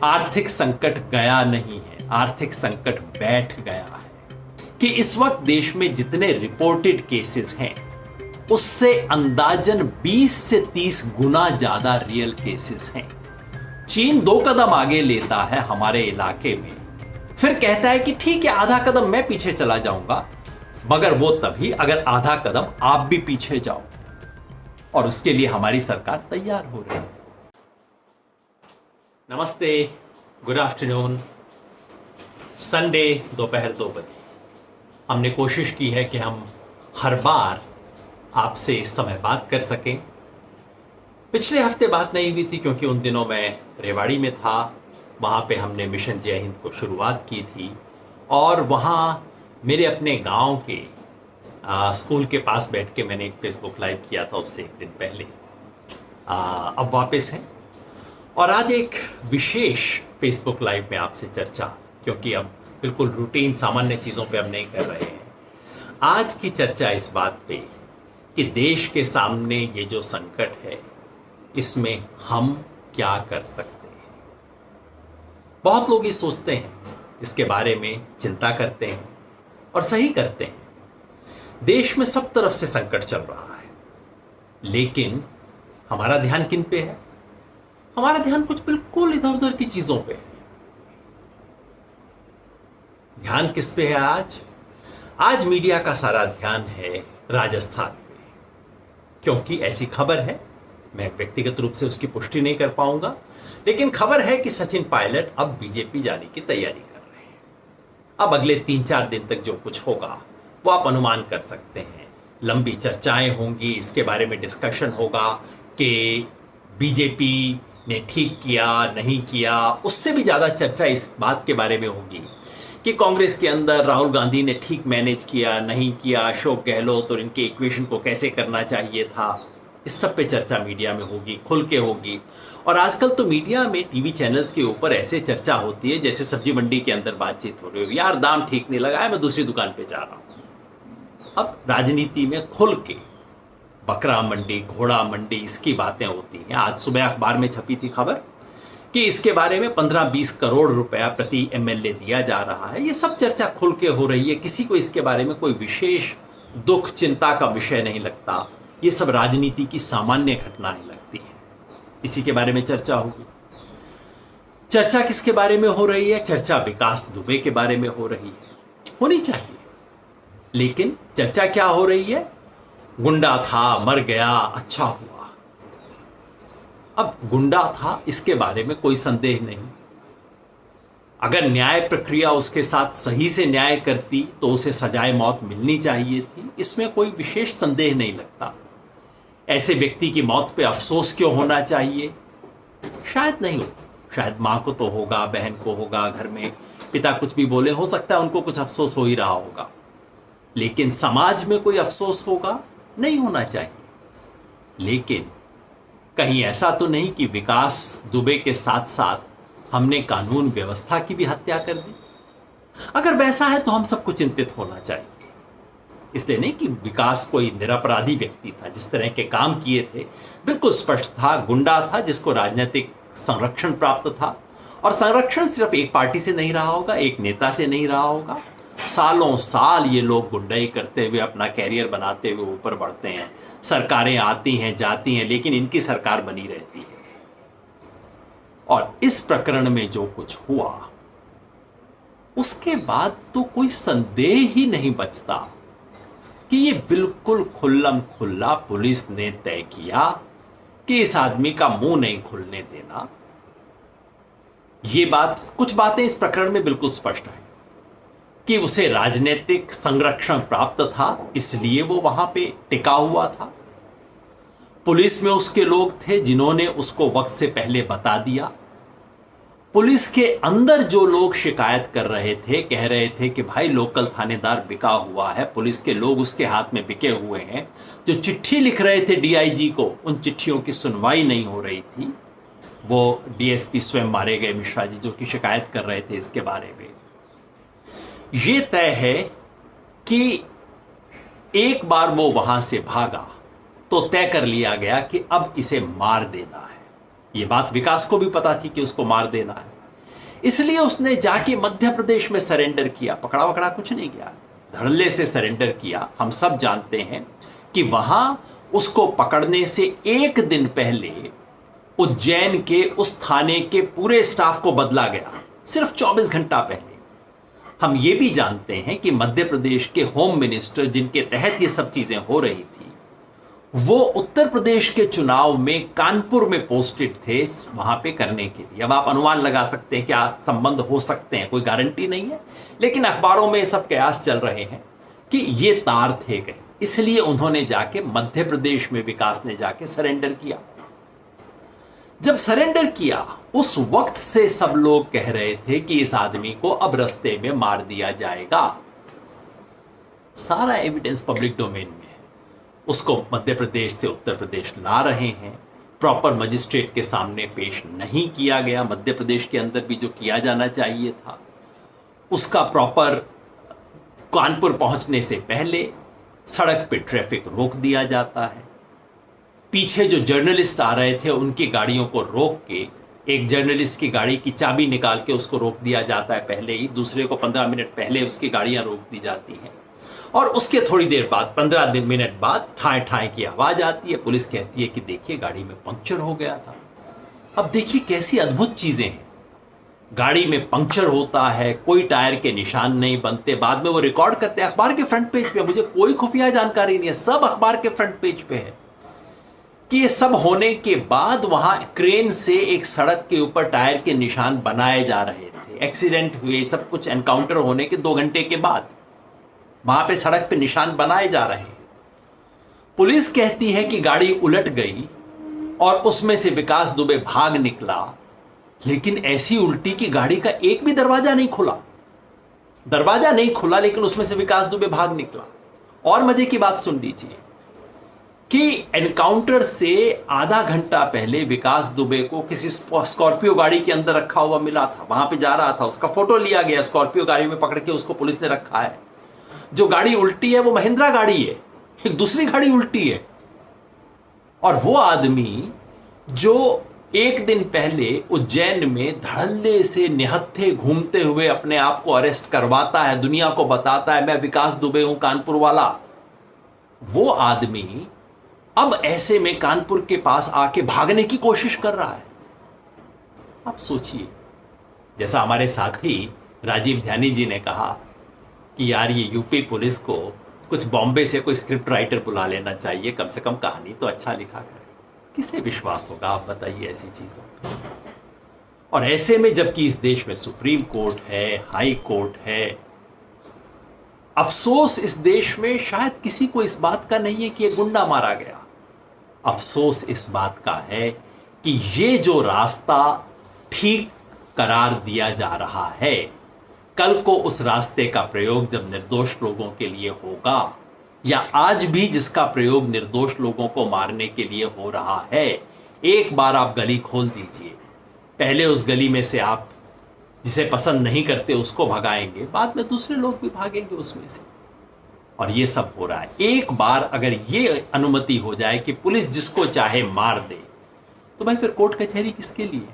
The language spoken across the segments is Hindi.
आर्थिक संकट गया नहीं है, आर्थिक संकट बैठ गया है कि इस वक्त देश में जितने रिपोर्टेड केसेस हैं उससे अंदाजन 20 से 30 गुना ज्यादा रियल केसेस हैं। चीन 2 कदम आगे लेता है हमारे इलाके में, फिर कहता है कि ठीक है आधा कदम मैं पीछे चला जाऊंगा, मगर वो तभी अगर आधा कदम आप भी पीछे जाओ, और उसके लिए हमारी सरकार तैयार हो रही है। नमस्ते, गुड आफ्टरनून। संडे दोपहर 2 बजे हमने कोशिश की है कि हम हर बार आपसे इस समय बात कर सकें। पिछले हफ्ते बात नहीं हुई थी क्योंकि उन दिनों मैं रेवाड़ी में था। वहाँ पे हमने मिशन जय हिंद को शुरुआत की थी और वहाँ मेरे अपने गांव के स्कूल के पास बैठ के मैंने एक फेसबुक लाइव किया था उससे एक दिन पहले। अब वापस है और आज एक विशेष फेसबुक लाइव में आपसे चर्चा, क्योंकि अब बिल्कुल रूटीन सामान्य चीज़ों पे हम नहीं कर रहे हैं। आज की चर्चा इस बात पे कि देश के सामने ये जो संकट है इसमें हम क्या कर सकते हैं। बहुत लोग ये सोचते हैं, इसके बारे में चिंता करते हैं और सही करते हैं। देश में सब तरफ से संकट चल रहा है, लेकिन हमारा ध्यान किन पे है? हमारा ध्यान कुछ बिल्कुल इधर उधर की चीजों पे है। ध्यान किस पे है आज? आज मीडिया का सारा ध्यान है राजस्थान पे, क्योंकि ऐसी खबर है, मैं व्यक्तिगत रूप से उसकी पुष्टि नहीं कर पाऊंगा, लेकिन खबर है कि सचिन पायलट अब बीजेपी जाने की तैयारी कर रहे हैं। अब अगले 3-4 दिन तक जो कुछ होगा वो आप अनुमान कर सकते हैं। लंबी चर्चाएं होंगी, इसके बारे में डिस्कशन होगा कि बीजेपी ने ठीक किया नहीं किया। उससे भी ज्यादा चर्चा इस बात के बारे में होगी कि कांग्रेस के अंदर राहुल गांधी ने ठीक मैनेज किया नहीं किया, अशोक गहलोत और इनके इक्वेशन को कैसे करना चाहिए था। इस सब पे चर्चा मीडिया में होगी, खुल के होगी। और आजकल तो मीडिया में टीवी चैनल्स के ऊपर ऐसे चर्चा होती है जैसे सब्जी मंडी के अंदर बातचीत हो रही हो, यार दाम ठीक नहीं लगा है, मैं दूसरी दुकान पे जा रहा हूं। अब राजनीति में खुल के बकरा मंडी, घोड़ा मंडी, इसकी बातें होती हैं। आज सुबह अखबार में छपी थी खबर कि इसके बारे में 15-20 करोड़ रुपया प्रति एमएलए दिया जा रहा है। ये सब चर्चा खुल के हो रही है। किसी को इसके बारे में कोई विशेष दुख चिंता का विषय नहीं लगता। ये सब राजनीति की सामान्य घटनाएं लगती हैं। इसी के बारे में चर्चा होगी। चर्चा किसके बारे में हो रही है? चर्चा विकास दुबे के बारे में हो रही है, होनी चाहिए, लेकिन चर्चा क्या हो रही है? गुंडा था, मर गया, अच्छा हुआ। अब गुंडा था, इसके बारे में कोई संदेह नहीं। अगर न्याय प्रक्रिया उसके साथ सही से न्याय करती तो उसे सजाए मौत मिलनी चाहिए थी, इसमें कोई विशेष संदेह नहीं लगता। ऐसे व्यक्ति की मौत पे अफसोस क्यों होना चाहिए? शायद नहीं हो, शायद मां को तो होगा, बहन को होगा, घर में पिता कुछ भी बोले, हो सकता है उनको कुछ अफसोस हो ही रहा होगा, लेकिन समाज में कोई अफसोस होगा? नहीं होना चाहिए। लेकिन कहीं ऐसा तो नहीं कि विकास दुबे के साथ साथ हमने कानून व्यवस्था की भी हत्या कर दी? अगर वैसा है तो हम सबको चिंतित होना चाहिए। इसलिए नहीं कि विकास कोई निरपराधी व्यक्ति था, जिस तरह के काम किए थे बिल्कुल स्पष्ट था। गुंडा था जिसको राजनीतिक संरक्षण प्राप्त था, और संरक्षण सिर्फ एक पार्टी से नहीं रहा होगा, एक नेता से नहीं रहा होगा। सालों साल ये लोग गुंडाई करते हुए अपना कैरियर बनाते हुए ऊपर बढ़ते हैं। सरकारें आती हैं जाती हैं, लेकिन इनकी सरकार बनी रहती है। और इस प्रकरण में जो कुछ हुआ उसके बाद तो कोई संदेह ही नहीं बचता कि ये बिल्कुल खुल्लम खुल्ला पुलिस ने तय किया कि इस आदमी का मुंह नहीं खुलने देना। ये बात, कुछ बातें इस प्रकरण में बिल्कुल स्पष्ट है कि उसे राजनीतिक संरक्षण प्राप्त था, इसलिए वो वहां पे टिका हुआ था। पुलिस में उसके लोग थे जिन्होंने उसको वक्त से पहले बता दिया। पुलिस के अंदर जो लोग शिकायत कर रहे थे, कह रहे थे कि भाई लोकल थानेदार बिका हुआ है, पुलिस के लोग उसके हाथ में बिके हुए हैं। जो चिट्ठी लिख रहे थे डीआईजी को, उन चिट्ठियों की सुनवाई नहीं हो रही थी। वो डीएसपी स्वयं मारे गए मिश्रा जी, जो कि शिकायत कर रहे थे इसके बारे में। ये तय है कि एक बार वो वहां से भागा तो तय कर लिया गया कि अब इसे मार देना है। ये बात विकास को भी पता थी कि उसको मार देना है। इसलिए उसने जाके मध्य प्रदेश में सरेंडर किया। पकड़ा वकड़ा कुछ नहीं गया, धड़ल्ले से सरेंडर किया। हम सब जानते हैं कि वहां उसको पकड़ने से एक दिन पहले उज्जैन के उस थाने के पूरे स्टाफ को बदला गया, सिर्फ 24 घंटा पहले। हम ये भी जानते हैं कि मध्य प्रदेश के होम मिनिस्टर, जिनके तहत ये सब चीजें हो रही थी, वो उत्तर प्रदेश के चुनाव में कानपुर में पोस्टेड थे वहां पे करने के लिए। अब आप अनुमान लगा सकते हैं क्या संबंध हो सकते हैं, कोई गारंटी नहीं है, लेकिन अखबारों में सब कयास चल रहे हैं कि ये तार थे गए। इसलिए उन्होंने जाके मध्य प्रदेश में, विकास ने जाके सरेंडर किया। जब सरेंडर किया उस वक्त से सब लोग कह रहे थे कि इस आदमी को अब रास्ते में मार दिया जाएगा। सारा एविडेंस पब्लिक डोमेन में है। उसको मध्य प्रदेश से उत्तर प्रदेश ला रहे हैं, प्रॉपर मजिस्ट्रेट के सामने पेश नहीं किया गया। मध्य प्रदेश के अंदर भी जो किया जाना चाहिए था उसका प्रॉपर, कानपुर पहुंचने से पहले सड़क पे ट्रैफिक रोक दिया जाता है। पीछे जो जर्नलिस्ट आ रहे थे उनकी गाड़ियों को रोक के, एक जर्नलिस्ट की गाड़ी की चाबी निकाल के उसको रोक दिया जाता है पहले ही, दूसरे को 15 मिनट पहले उसकी गाड़ियां रोक दी जाती हैं। और उसके थोड़ी देर बाद, 15 मिनट बाद ठाए ठाए की आवाज आती है। पुलिस कहती है कि देखिए गाड़ी में पंक्चर हो गया था। अब देखिए कैसी अद्भुत चीजें हैं, गाड़ी में पंक्चर होता है, कोई टायर के निशान नहीं बनते, बाद में वो रिकॉर्ड करते हैं अखबार के फ्रंट पेज पे। मुझे कोई खुफिया जानकारी नहीं है, सब अखबार के फ्रंट पेज पे है कि ये सब होने के बाद वहां क्रेन से एक सड़क के ऊपर टायर के निशान बनाए जा रहे थे। एक्सीडेंट हुए, सब कुछ एनकाउंटर होने के 2 घंटे के बाद वहां पे सड़क पे निशान बनाए जा रहे हैं। पुलिस कहती है कि गाड़ी उलट गई और उसमें से विकास दुबे भाग निकला, लेकिन ऐसी उल्टी कि गाड़ी का एक भी दरवाजा नहीं खुला। दरवाजा नहीं खुला लेकिन उसमें से विकास दुबे भाग निकला। और मजे की बात सुन लीजिए कि एनकाउंटर से आधा घंटा पहले विकास दुबे को किसी स्कॉर्पियो गाड़ी के अंदर रखा हुआ मिला था, वहां पे जा रहा था, उसका फोटो लिया गया, स्कॉर्पियो गाड़ी में पकड़ के उसको पुलिस ने रखा है। जो गाड़ी उल्टी है वो महिंद्रा गाड़ी है, एक दूसरी गाड़ी उल्टी है। और वो आदमी जो एक दिन पहले उज्जैन में धड़ल्ले से निहत्थे घूमते हुए अपने आप को अरेस्ट करवाता है, दुनिया को बताता है मैं विकास दुबे हूं कानपुर वाला, वो आदमी अब ऐसे में कानपुर के पास आके भागने की कोशिश कर रहा है। आप सोचिए, जैसा हमारे साथी राजीव ध्यानी जी ने कहा कि यार ये यूपी पुलिस को कुछ बॉम्बे से कोई स्क्रिप्ट राइटर बुला लेना चाहिए, कम से कम कहानी तो अच्छा लिखा करे। किसे विश्वास होगा आप बताइए ऐसी चीजों। और ऐसे में जबकि इस देश में सुप्रीम कोर्ट है, हाई कोर्ट है, अफसोस इस देश में शायद किसी को इस बात का नहीं है कि ये गुंडा मारा गया। अफसोस इस बात का है कि ये जो रास्ता ठीक करार दिया जा रहा है, कल को उस रास्ते का प्रयोग जब निर्दोष लोगों के लिए होगा, या आज भी जिसका प्रयोग निर्दोष लोगों को मारने के लिए हो रहा है, एक बार आप गली खोल दीजिए, पहले उस गली में से आप जिसे पसंद नहीं करते उसको भगाएंगे, बाद में दूसरे लोग भी भागेंगे उसमें से। और ये सब हो रहा है। एक बार अगर ये अनुमति हो जाए कि पुलिस जिसको चाहे मार दे, तो भाई फिर कोर्ट कचहरी किसके लिए?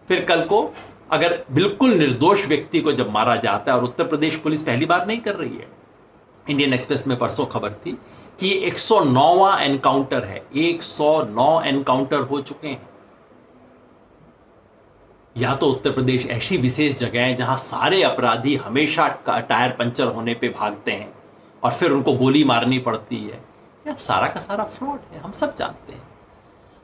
फिर कल को अगर बिल्कुल निर्दोष व्यक्ति को जब मारा जाता है, और उत्तर प्रदेश पुलिस पहली बार नहीं कर रही है, इंडियन एक्सप्रेस में परसों खबर थी कि 109वां एनकाउंटर है, 109 एनकाउंटर हो चुके हैं। या तो उत्तर प्रदेश ऐसी विशेष जगह है जहां सारे अपराधी हमेशा टायर पंचर होने पे भागते हैं और फिर उनको गोली मारनी पड़ती है, या सारा का सारा फ्रॉड है, हम सब जानते हैं।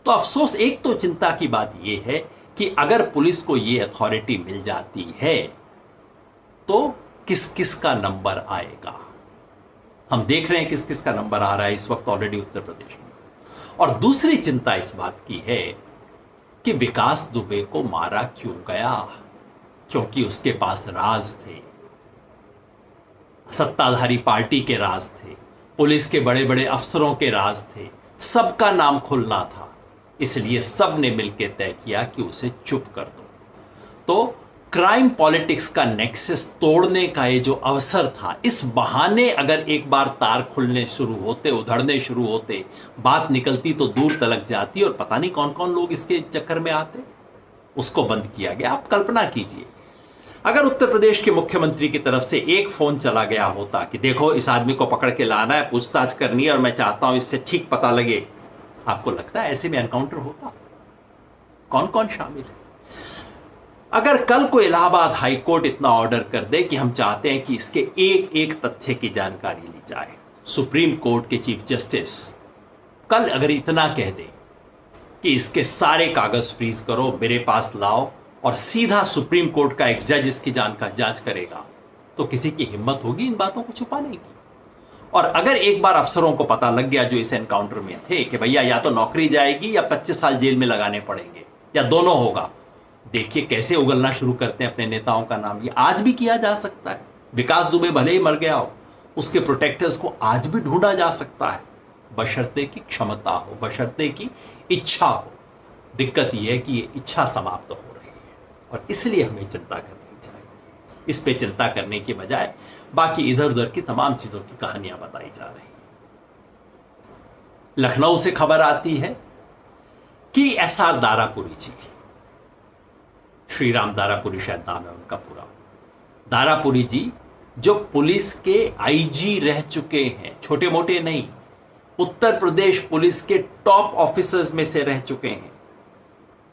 तो अफसोस, एक तो चिंता की बात यह है कि अगर पुलिस को ये अथॉरिटी मिल जाती है तो किस किस का नंबर आएगा। हम देख रहे हैं किस किस का नंबर आ रहा है इस वक्त ऑलरेडी उत्तर प्रदेश में। और दूसरी चिंता इस बात की है कि विकास दुबे को मारा क्यों गया? क्योंकि उसके पास राज थे, सत्ताधारी पार्टी के राज थे, पुलिस के बड़े बड़े अफसरों के राज थे, सबका नाम खुलना था। इसलिए सब ने मिलकर तय किया कि उसे चुप कर दो। तो क्राइम पॉलिटिक्स का नेक्सस तोड़ने का ये जो अवसर था, इस बहाने अगर एक बार तार खुलने शुरू होते, उधड़ने शुरू होते, बात निकलती तो दूर तलक जाती और पता नहीं कौन कौन लोग इसके चक्कर में आते। उसको बंद किया गया। आप कल्पना कीजिए अगर उत्तर प्रदेश के मुख्यमंत्री की तरफ से एक फोन चला गया होता कि देखो इस आदमी को पकड़ के लाना है, पूछताछ करनी है और मैं चाहता हूं इससे ठीक पता लगे, आपको लगता है ऐसे में एनकाउंटर होता? कौन कौन शामिल है? अगर कल को इलाहाबाद हाईकोर्ट इतना ऑर्डर कर दे कि हम चाहते हैं कि इसके एक एक तथ्य की जानकारी ली जाए, सुप्रीम कोर्ट के चीफ जस्टिस कल अगर इतना कह दे कि इसके सारे कागज फ्रीज करो, मेरे पास लाओ और सीधा सुप्रीम कोर्ट का एक जज इसकी जांच करेगा, तो किसी की हिम्मत होगी इन बातों को छुपाने की? और अगर एक बार अफसरों को पता लग गया जो इस एनकाउंटर में थे कि भैया या तो नौकरी जाएगी या 25 साल जेल में लगाने पड़ेंगे या दोनों होगा, देखिए कैसे उगलना शुरू करते हैं अपने नेताओं का नाम। ये आज भी किया जा सकता है। विकास दुबे भले ही मर गया हो, उसके प्रोटेक्टर्स को आज भी ढूंढा जा सकता है, बशर्ते की क्षमता हो, बशर्ते की इच्छा हो। दिक्कत यह है कि ये इच्छा समाप्त हो रही है और इसलिए हमें चिंता करनी चाहिए। इस पे चिंता करने के बजाय बाकी इधर उधर की तमाम चीजों की कहानियां बताई जा रही हैं। लखनऊ से खबर आती है कि एसआर दारापुरी जी, श्रीराम दारापुरी शायद नाम है उनका पूरा, दारापुरी जी जो पुलिस के आईजी रह चुके हैं, छोटे मोटे नहीं, उत्तर प्रदेश पुलिस के टॉप ऑफिसर्स में से रह चुके हैं,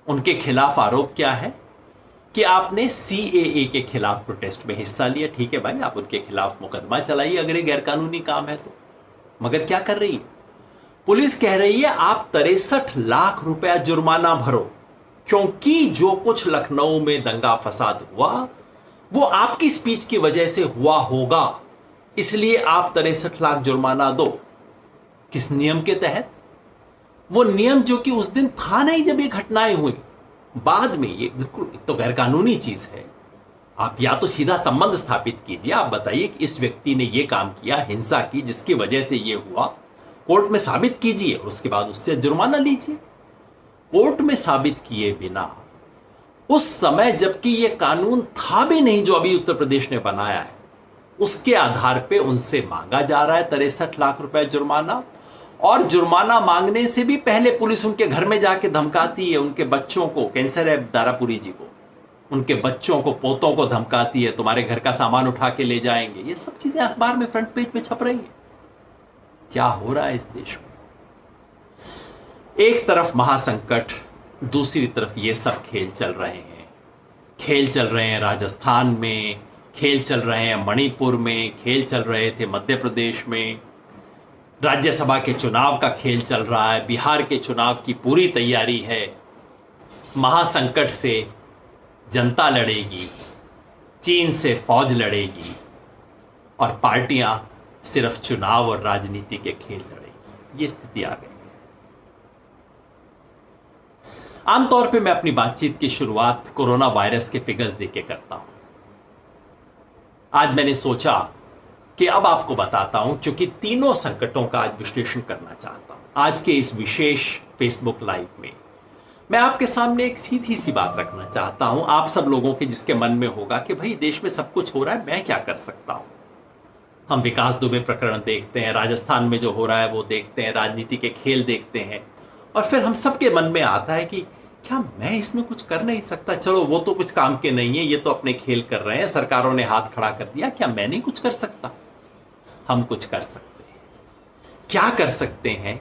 उनके खिलाफ आरोप क्या है कि आपने सीएए के खिलाफ प्रोटेस्ट में हिस्सा लिया। ठीक है भाई, आप उनके खिलाफ मुकदमा चलाइए अगर ये गैरकानूनी काम है तो, मगर क्या कर रही है पुलिस? कह रही है आप 63 लाख रुपया जुर्माना भरो, क्योंकि जो कुछ लखनऊ में दंगा फसाद हुआ वो आपकी स्पीच की वजह से हुआ होगा, इसलिए आप 63 लाख जुर्माना दो। किस नियम के तहत? वो नियम जो कि उस दिन था नहीं जब ये घटनाएं हुई, बाद में ये बिल्कुल तो गैरकानूनी चीज है। आप या तो सीधा संबंध स्थापित कीजिए, आप बताइए कि इस व्यक्ति ने ये काम किया, हिंसा की जिसकी वजह से ये हुआ, कोर्ट में साबित कीजिए, उसके बाद उससे जुर्माना लीजिए। कोर्ट में साबित किए बिना उस समय जबकि ये कानून था भी नहीं जो अभी उत्तर प्रदेश ने बनाया है, उसके आधार पे उनसे मांगा जा रहा है 63 लाख रुपए जुर्माना। और जुर्माना मांगने से भी पहले पुलिस उनके घर में जाके धमकाती है, उनके बच्चों को, कैंसर है दारापुरी जी को, उनके बच्चों को, पोतों को धमकाती है, तुम्हारे घर का सामान उठा के ले जाएंगे। ये सब चीजें अखबार में फ्रंट पेज पे छप रही है। क्या हो रहा है इस देश में? एक तरफ महासंकट, दूसरी तरफ ये सब खेल चल रहे हैं। खेल चल रहे हैं राजस्थान में, खेल चल रहे हैं मणिपुर में, खेल चल रहे थे मध्य प्रदेश में, राज्यसभा के चुनाव का खेल चल रहा है, बिहार के चुनाव की पूरी तैयारी है। महासंकट से जनता लड़ेगी, चीन से फौज लड़ेगी और पार्टियां सिर्फ चुनाव और राजनीति के खेल लड़ेगी। ये स्थिति आ गई है। आमतौर पे मैं अपनी बातचीत की शुरुआत कोरोना वायरस के फिगर्स देके करता हूं। आज मैंने सोचा कि अब आपको बताता हूं, क्योंकि तीनों संकटों का आज विश्लेषण करना चाहता हूं। आज के इस विशेष फेसबुक लाइव में मैं आपके सामने एक सीधी सी बात रखना चाहता हूं, आप सब लोगों के जिसके मन में होगा कि भाई देश में सब कुछ हो रहा है, मैं क्या कर सकता हूं। हम विकास दुबे प्रकरण देखते हैं, राजस्थान में जो हो रहा है वो देखते हैं, राजनीति के खेल देखते हैं, और फिर हम सबके मन में आता है कि क्या मैं इसमें कुछ कर नहीं सकता? चलो वो तो कुछ काम के नहीं है, ये तो अपने खेल कर रहे हैं, सरकारों ने हाथ खड़ा कर दिया, क्या मैं नहीं कुछ कर सकता? हम कुछ कर सकते हैं। क्या कर सकते हैं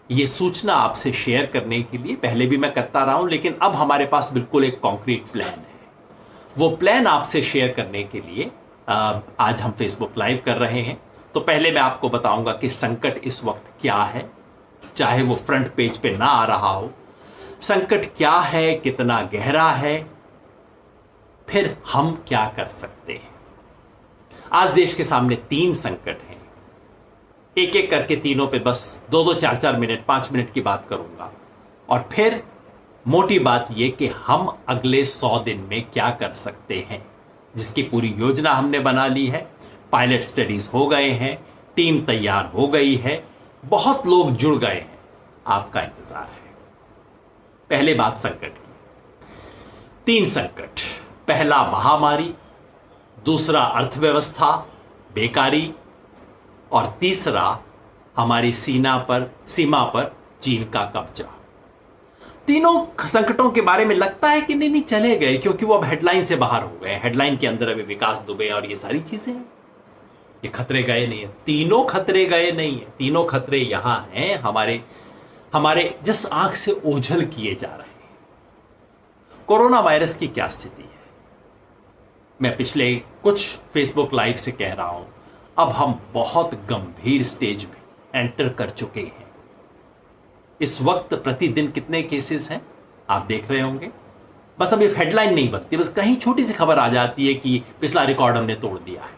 ये सूचना आपसे शेयर करने के लिए पहले भी मैं करता रहा हूं, लेकिन अब हमारे पास बिल्कुल एक कॉन्क्रीट प्लान है। वो प्लान आपसे शेयर करने के लिए आज हम फेसबुक लाइव कर रहे हैं। तो पहले मैं आपको बताऊंगा कि संकट इस वक्त क्या है, चाहे वो फ्रंट पेज पे ना आ रहा हो। संकट क्या है, कितना गहरा है, फिर हम क्या कर सकते हैं। आज देश के सामने 3 संकट हैं। एक एक करके तीनों पे बस 2-2, 4-4 मिनट, 5 मिनट की बात करूंगा, और फिर मोटी बात यह कि हम अगले 100 दिन में क्या कर सकते हैं, जिसकी पूरी योजना हमने बना ली है। पायलट स्टडीज हो गए हैं, टीम तैयार हो गई है, बहुत लोग जुड़ गए हैं, आपका इंतजार है। पहले बात संकट की। 3 संकट, पहला महामारी, दूसरा अर्थव्यवस्था, बेकारी, और तीसरा हमारी सीमा पर चीन का कब्जा। तीनों संकटों के बारे में लगता है कि नहीं नहीं चले गए, क्योंकि वो अब हेडलाइन से बाहर हो गए। हेडलाइन के अंदर अभी विकास दुबे और ये सारी चीजें हैं। ये खतरे गए नहीं है, तीनों खतरे गए नहीं है। तीनों खतरे यहां हैं, हमारे हमारे जिस आंख से ओझल किए जा रहे हैं। कोरोना वायरस की क्या स्थिति है, मैं पिछले कुछ फेसबुक लाइव से कह रहा हूं, अब हम बहुत गंभीर स्टेज में एंटर कर चुके हैं। इस वक्त प्रतिदिन कितने केसेस हैं आप देख रहे होंगे। बस अब ये हेडलाइन नहीं बनती, बस कहीं छोटी सी खबर आ जाती है कि पिछला रिकॉर्ड हमने तोड़ दिया है।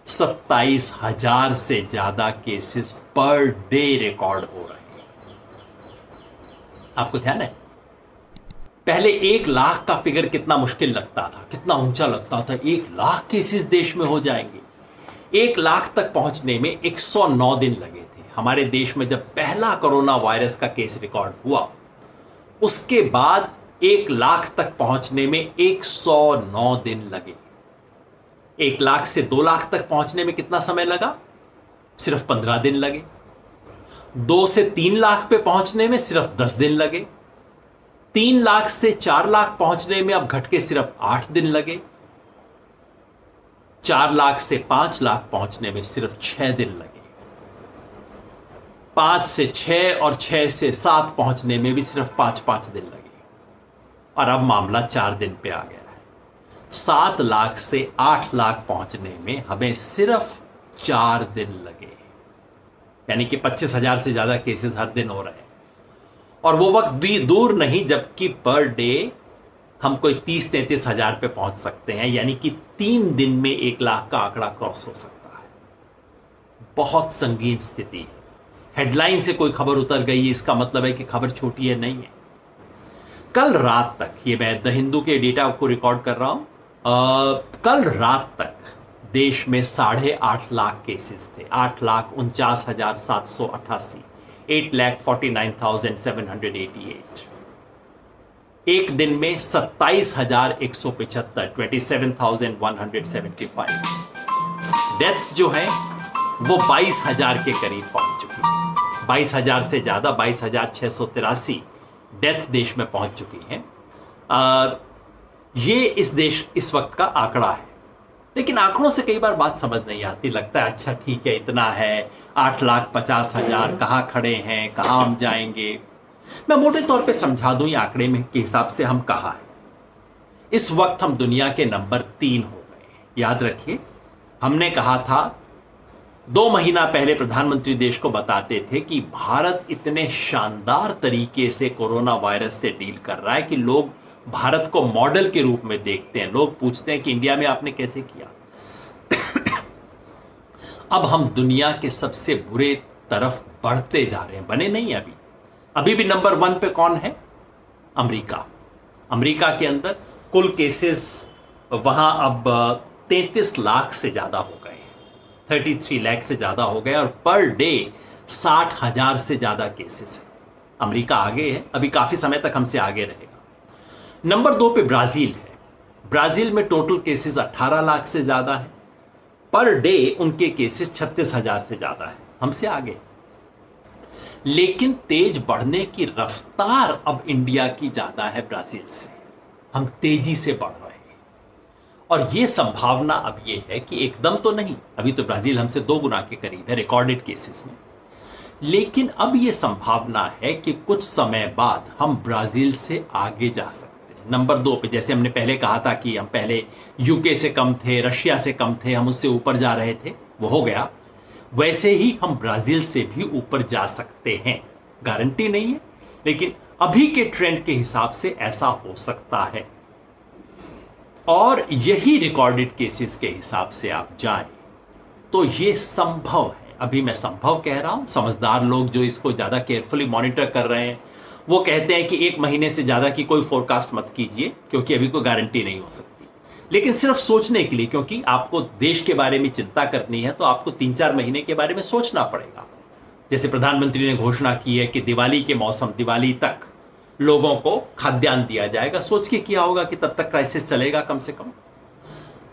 27,000 से ज्यादा केसेस पर डे रिकॉर्ड हो रहे हैं। आपको ध्यान है, पहले 1 लाख का फिगर कितना मुश्किल लगता था, कितना ऊंचा लगता था। 1 लाख केसेस देश में हो जाएंगे। 1 लाख तक पहुंचने में 109 दिन लगे थे। हमारे देश में जब पहला कोरोना वायरस का केस रिकॉर्ड हुआ, उसके बाद 1 लाख तक पहुंचने में 109 दिन लगे। 1 लाख से 2 लाख तक पहुंचने में कितना समय लगा? सिर्फ 15 दिन लगे। 2 से 3 लाख पे पहुंचने में सिर्फ 10 दिन लगे। 3 लाख से 4 लाख पहुंचने में अब घट के सिर्फ 8 दिन लगे। 4 लाख से 5 लाख पहुंचने में सिर्फ 6 दिन लगे। 5 से 6 और 6 से 7 पहुंचने में भी सिर्फ 5-5 दिन लगे। और अब मामला 4 दिन पे आ गया है। 7 लाख से 8 लाख पहुंचने में हमें सिर्फ 4 दिन लगे। यानी कि 25,000 से ज्यादा केसेस हर दिन हो रहे हैं। और वो वक्त भी दूर नहीं जबकि पर डे हम कोई 30-33 हजार पे पहुंच सकते हैं। यानी कि 3 दिन में 1 लाख का आंकड़ा क्रॉस हो सकता है। बहुत संगीन स्थिति है। हेडलाइन से कोई खबर उतर गई, इसका मतलब है कि खबर छोटी है नहीं है। कल रात तक, ये मैं द हिंदू के डेटा को रिकॉर्ड कर रहा हूं, कल रात तक देश में 8.5 लाख केसेस थे। 8,49,788, 8,49,788। एक दिन में 27,175, 27,175 डेथ्स जो है वो 22,000 के करीब पहुंच चुकी है। 22,000 से ज्यादा, 22,683 डेथ देश में पहुंच चुकी है। ये इस वक्त का आंकड़ा है। लेकिन आंकड़ों से कई बार बात समझ नहीं आती। लगता है अच्छा ठीक है, इतना है, 8,50,000 कहां खड़े हैं, कहां हम जाएंगे। मैं मोटे तौर पे समझा दूं, ये आंकड़े में के हिसाब से हम कहां हैं। इस वक्त हम दुनिया के नंबर 3 हो गए। याद रखिए, हमने कहा था 2 महीना पहले प्रधानमंत्री देश को बताते थे कि भारत इतने शानदार तरीके से कोरोना वायरस से डील कर रहा है कि लोग भारत को मॉडल के रूप में देखते हैं। लोग पूछते हैं कि इंडिया में आपने कैसे किया। अब हम दुनिया के सबसे बुरे तरफ बढ़ते जा रहे हैं। बने नहीं अभी भी नंबर 1 पे कौन है? अमेरिका। अमेरिका के अंदर कुल केसेस वहां अब 33 लाख से ज्यादा हो गए, 33 लाख से ज्यादा हो गए। और पर डे 60,000 से ज्यादा केसेस है। अमेरिका आगे है, अभी काफी समय तक हमसे आगे रहेगा। नंबर 2 पे ब्राजील है। ब्राजील में टोटल केसेस 18 लाख से ज्यादा है। पर डे उनके केसेस 36,000 से ज्यादा है, हमसे आगे। लेकिन तेज बढ़ने की रफ्तार अब इंडिया की ज्यादा है ब्राजील से। हम तेजी से बढ़ रहे हैं। और यह संभावना अब यह है कि एकदम तो नहीं, अभी तो ब्राजील हमसे 2 गुना के करीब है रिकॉर्डेड केसेस में। लेकिन अब यह संभावना है कि कुछ समय बाद हम ब्राजील से आगे जा सकते हैं। नंबर 2 पे, जैसे हमने पहले कहा था कि हम पहले यूके से कम थे, रशिया से कम थे, हम उससे ऊपर जा रहे थे, वो हो गया। वैसे ही हम ब्राजील से भी ऊपर जा सकते हैं। गारंटी नहीं है, लेकिन अभी के ट्रेंड के हिसाब से ऐसा हो सकता है। और यही रिकॉर्डेड केसेस के हिसाब से आप जाएं तो यह संभव है। अभी मैं संभव कह रहा हूं। समझदार लोग जो इसको ज्यादा केयरफुली मॉनिटर कर रहे हैं वो कहते हैं कि 1 महीने से ज्यादा की कोई फोरकास्ट मत कीजिए, क्योंकि अभी कोई गारंटी नहीं हो सकती। लेकिन सिर्फ सोचने के लिए, क्योंकि आपको देश के बारे में चिंता करनी है तो आपको 3-4 महीने के बारे में सोचना पड़ेगा। जैसे प्रधानमंत्री ने घोषणा की है कि दिवाली के मौसम, दिवाली तक लोगों को खाद्यान्न दिया जाएगा। सोच के किया होगा कि तब तक क्राइसिस चलेगा कम से कम।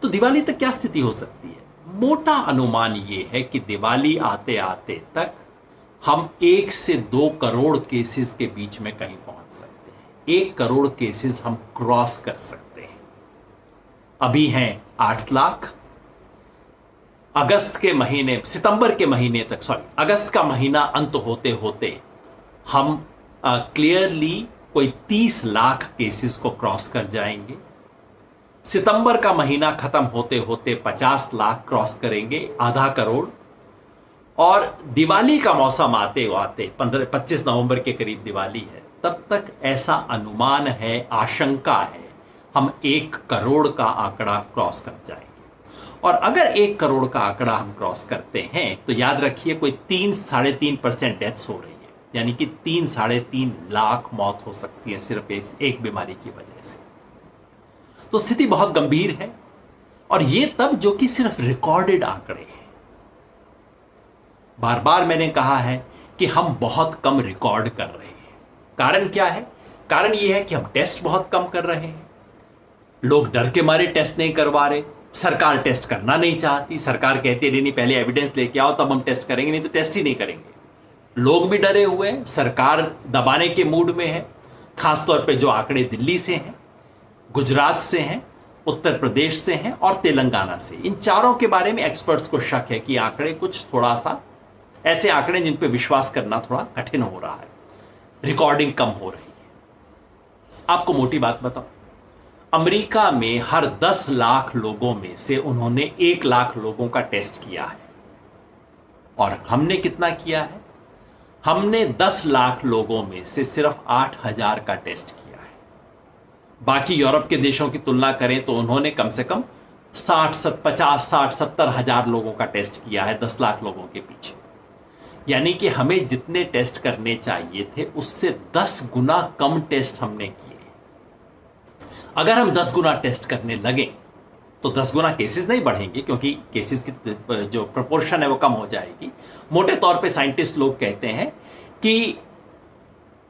तो दिवाली तक क्या स्थिति हो सकती है? मोटा अनुमान यह है कि दिवाली आते आते तक हम 1 से 2 करोड़ केसेस के बीच में कहीं पहुंच सकते हैं। 1 करोड़ केसेस हम क्रॉस कर सकते हैं। अभी हैं 8 लाख। सितंबर के महीने तक, अगस्त का महीना अंत होते होते हम क्लियरली कोई 30 लाख केसेस को क्रॉस कर जाएंगे। सितंबर का महीना खत्म होते होते 50 लाख क्रॉस करेंगे, आधा करोड़। और दिवाली का मौसम आते आते 25 नवंबर के करीब दिवाली है, तब तक ऐसा अनुमान है, आशंका है, हम 1 करोड़ का आंकड़ा क्रॉस कर जाएंगे। और अगर 1 करोड़ का आंकड़ा हम क्रॉस करते हैं तो याद रखिए कोई 3-3.5% डेथ्स हो रही है, यानी कि 3-3.5 लाख मौत हो सकती है सिर्फ इस एक बीमारी की वजह से। तो स्थिति बहुत गंभीर है। और ये तब जो कि सिर्फ रिकॉर्डेड आंकड़े हैं। बार बार मैंने कहा है कि हम बहुत कम रिकॉर्ड कर रहे हैं। कारण क्या है? कारण यह है कि हम टेस्ट बहुत कम कर रहे हैं। लोग डर के मारे टेस्ट नहीं करवा रहे। सरकार टेस्ट करना नहीं चाहती। सरकार कहती है नहीं, पहले एविडेंस लेके आओ तब हम टेस्ट करेंगे, नहीं तो टेस्ट ही नहीं करेंगे। लोग भी डरे हुए हैं, सरकार दबाने के मूड में है। खासतौर पे जो आंकड़े दिल्ली से हैं, गुजरात से हैं, उत्तर प्रदेश से हैं और तेलंगाना से, इन चारों के बारे में एक्सपर्ट्स को शक है कि आंकड़े कुछ थोड़ा सा ऐसे आंकड़े जिन पे विश्वास करना थोड़ा कठिन हो रहा है, रिकॉर्डिंग कम हो रही है। आपको मोटी बात बताऊं, अमेरिका में हर 10 लाख लोगों में से उन्होंने 1 लाख लोगों का टेस्ट किया है। और हमने कितना किया है? हमने 10 लाख लोगों में से सिर्फ 8,000 का टेस्ट किया है। बाकी यूरोप के देशों की तुलना करें तो उन्होंने कम से कम 50-60-70 हजार लोगों का टेस्ट किया है 10 लाख लोगों के पीछे। यानी कि हमें जितने टेस्ट करने चाहिए थे उससे 10 गुना कम टेस्ट हमने किए। अगर हम 10 गुना टेस्ट करने लगे तो 10 गुना केसेस नहीं बढ़ेंगे, क्योंकि केसेस की जो प्रोपोर्शन है वो कम हो जाएगी। मोटे तौर पे साइंटिस्ट लोग कहते हैं कि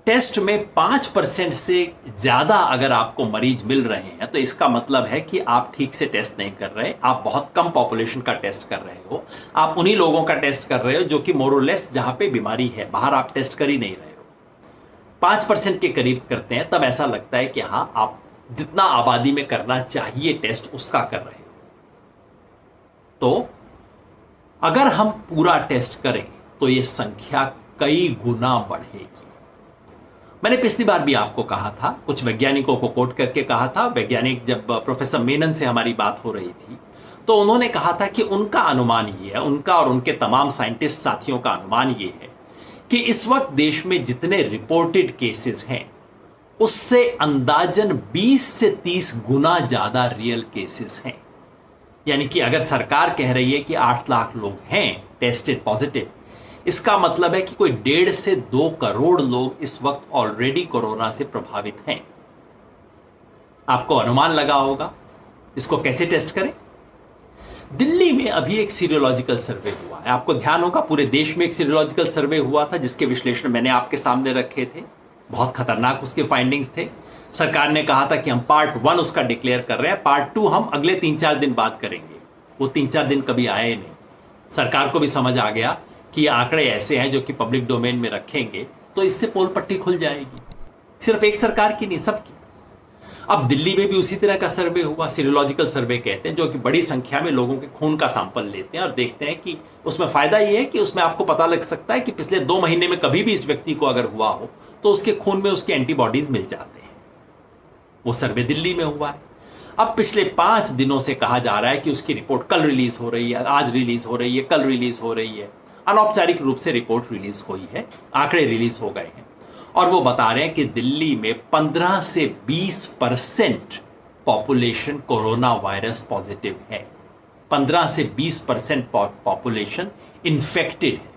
टेस्ट में 5% से ज्यादा अगर आपको मरीज मिल रहे हैं तो इसका मतलब है कि आप ठीक से टेस्ट नहीं कर रहे, आप बहुत कम पॉपुलेशन का टेस्ट कर रहे हो, आप उन्हीं लोगों का टेस्ट कर रहे हो जो कि मोर और लेस जहां पे बीमारी है, बाहर आप टेस्ट कर ही नहीं रहे हो। 5% के करीब करते हैं तब ऐसा लगता है कि हां, आप जितना आबादी में करना चाहिए टेस्ट उसका कर रहे हो। तो अगर हम पूरा टेस्ट करें तो यह संख्या कई गुना बढ़ेगी। मैंने पिछली बार भी आपको कहा था, कुछ वैज्ञानिकों को कोट करके कहा था। वैज्ञानिक, जब प्रोफेसर मेनन से हमारी बात हो रही थी तो उन्होंने कहा था कि उनका अनुमान ये है, उनका और उनके तमाम साइंटिस्ट साथियों का अनुमान ये है कि इस वक्त देश में जितने रिपोर्टेड केसेस हैं उससे अंदाजन 20 से 30 गुना ज्यादा रियल केसेस हैं। यानी कि अगर सरकार कह रही है कि 8 लाख लोग हैं टेस्टेड पॉजिटिव, इसका मतलब है कि कोई 1.5 से 2 करोड़ लोग इस वक्त ऑलरेडी कोरोना से प्रभावित हैं। आपको अनुमान लगा होगा इसको कैसे टेस्ट करें। दिल्ली में अभी एक सीरोलॉजिकल सर्वे हुआ है, आपको ध्यान होगा पूरे देश में एक सीरोलॉजिकल सर्वे हुआ था जिसके विश्लेषण मैंने आपके सामने रखे थे। बहुत खतरनाक उसके फाइंडिंग्स थे। सरकार ने कहा था कि हम पार्ट 1 उसका डिक्लेयर कर रहे हैं, पार्ट 2 हम अगले 3-4 दिन बाद करेंगे। वो 3-4 दिन कभी आए नहीं। सरकार को भी समझ आ गया कि ये आंकड़े ऐसे हैं जो कि पब्लिक डोमेन में रखेंगे तो इससे पोल पट्टी खुल जाएगी, सिर्फ एक सरकार की नहीं, सबकी। अब दिल्ली में भी उसी तरह का सर्वे हुआ, सीरोलॉजिकल सर्वे कहते हैं, जो कि बड़ी संख्या में लोगों के खून का सैंपल लेते हैं और देखते हैं कि उसमें फायदा ये है कि उसमें आपको पता लग सकता है कि पिछले 2 महीने में कभी भी इस व्यक्ति को अगर हुआ हो तो उसके खून में उसके एंटीबॉडीज मिल जाते हैं। वो सर्वे दिल्ली में हुआ है। अब पिछले 5 दिनों से कहा जा रहा है कि उसकी रिपोर्ट कल रिलीज हो रही है, आज रिलीज हो रही है, कल रिलीज हो रही है। अनौपचारिक रूप से रिपोर्ट रिलीज हुई है, आंकड़े रिलीज हो गए हैं और वो बता रहे हैं कि दिल्ली में 15 से 20% पॉपुलेशन कोरोना वायरस पॉजिटिव है। 15 से 20% पॉपुलेशन इन्फेक्टेड है।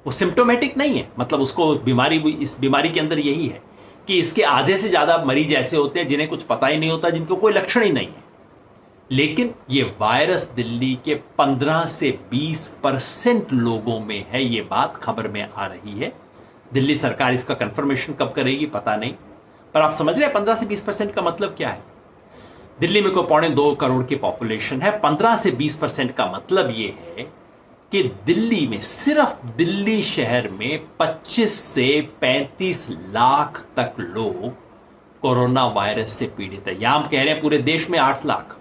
वो सिम्टोमेटिक नहीं है, मतलब उसको बीमारी, इस बीमारी के अंदर यही है कि इसके आधे से ज्यादा मरीज ऐसे होते हैं जिन्हें कुछ पता ही नहीं होता, जिनको कोई लक्षण ही नहीं है। लेकिन ये वायरस दिल्ली के 15 से 20% लोगों में है, ये बात खबर में आ रही है। दिल्ली सरकार इसका कंफर्मेशन कब करेगी पता नहीं, पर आप समझ रहे हैं 15 से 20% का मतलब क्या है। दिल्ली में कोई 2.25 करोड़ की पॉपुलेशन है, 15 से 20% का मतलब ये है कि दिल्ली में, सिर्फ दिल्ली शहर में 25 से 35 लाख तक लोग कोरोना वायरस से पीड़ित है। यहां हम कह रहे हैं पूरे देश में 8 लाख,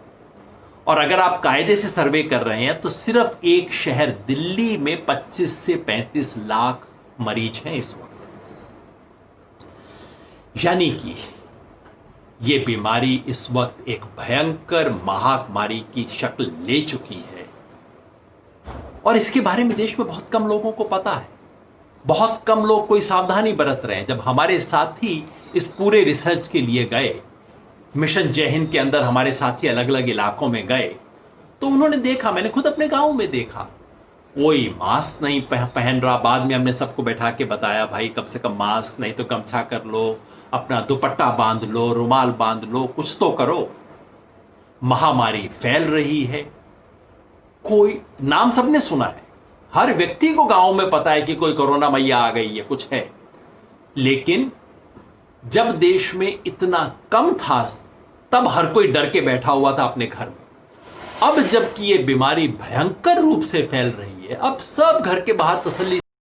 और अगर आप कायदे से सर्वे कर रहे हैं तो सिर्फ एक शहर दिल्ली में 25 से 35 लाख मरीज हैं इस वक्त। यानी कि ये बीमारी इस वक्त एक भयंकर महामारी की शक्ल ले चुकी है, और इसके बारे में देश में बहुत कम लोगों को पता है। बहुत कम लोग कोई सावधानी बरत रहे हैं। जब हमारे साथी इस पूरे रिसर्च के लिए गए, मिशन जय हिंद के अंदर हमारे साथी अलग अलग इलाकों में गए, तो उन्होंने देखा, मैंने खुद अपने गांव में देखा, कोई मास्क नहीं पहन रहा। बाद में हमने सबको बैठा के बताया, भाई कम से कम मास्क नहीं तो गमछा कर लो, अपना दुपट्टा बांध लो, रुमाल बांध लो, कुछ तो करो। महामारी फैल रही है। कोई नाम सबने सुना है, हर व्यक्ति को गांव में पता है कि कोई कोरोना मैया आ गई है, कुछ है। लेकिन जब देश में इतना कम था तब हर कोई डर के बैठा हुआ था अपने घर में। अब जबकि ये बीमारी भयंकर रूप से फैल रही है, अब सब घर के बाहर तसल्ली